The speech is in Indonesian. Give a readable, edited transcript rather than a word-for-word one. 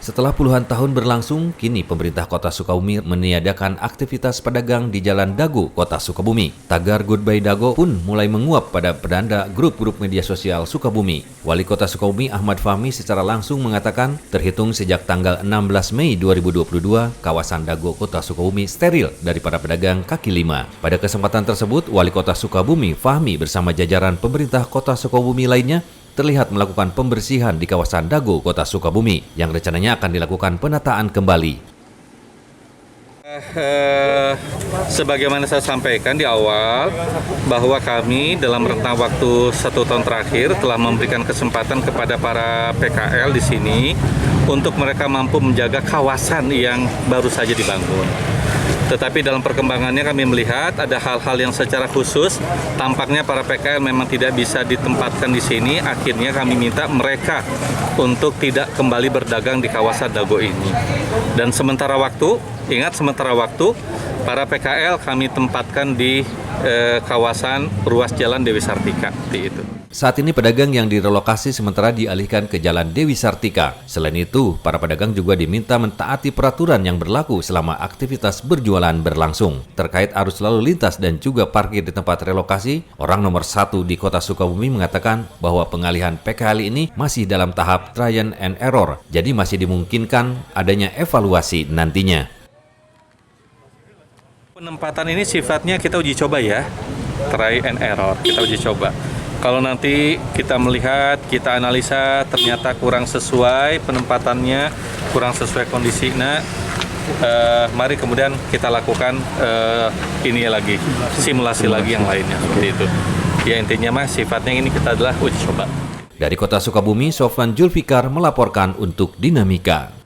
Setelah puluhan tahun berlangsung, kini pemerintah Kota Sukabumi meniadakan aktivitas pedagang di Jalan Dago, Kota Sukabumi. Tagar Goodbye Dago pun mulai menguap pada penanda grup-grup media sosial Sukabumi. Wali Kota Sukabumi Ahmad Fahmi secara langsung mengatakan, terhitung sejak tanggal 16 Mei 2022, kawasan Dago Kota Sukabumi steril dari para pedagang kaki lima. Pada kesempatan tersebut, Wali Kota Sukabumi Fahmi bersama jajaran pemerintah Kota Sukabumi lainnya terlihat melakukan pembersihan di kawasan Dago, Kota Sukabumi, yang rencananya akan dilakukan penataan kembali. Sebagaimana saya sampaikan di awal, bahwa kami dalam rentang waktu 1 tahun terakhir telah memberikan kesempatan kepada para PKL di sini untuk mereka mampu menjaga kawasan yang baru saja dibangun. Tetapi dalam perkembangannya kami melihat ada hal-hal yang secara khusus tampaknya para PKL memang tidak bisa ditempatkan di sini. Akhirnya kami minta mereka untuk tidak kembali berdagang di kawasan Dago ini. Dan sementara waktu, para PKL kami tempatkan di kawasan ruas Jalan Dewi Sartika. Itu. Saat ini pedagang yang direlokasi sementara dialihkan ke Jalan Dewi Sartika. Selain itu, para pedagang juga diminta mentaati peraturan yang berlaku selama aktivitas berjualan berlangsung. Terkait arus lalu lintas dan juga parkir di tempat relokasi, orang nomor 1 di Kota Sukabumi mengatakan bahwa pengalihan PKL ini masih dalam tahap trial and error, jadi masih dimungkinkan adanya evaluasi nantinya. Penempatan ini sifatnya kita uji coba ya, try and error, kita uji coba. Kalau nanti kita melihat, kita analisa ternyata kurang sesuai penempatannya, kurang sesuai kondisinya, mari kemudian kita lakukan simulasi lagi yang lainnya seperti itu. Ya intinya sifatnya ini kita adalah uji coba. Dari Kota Sukabumi, Sofwan Julfikar melaporkan untuk Dinamika.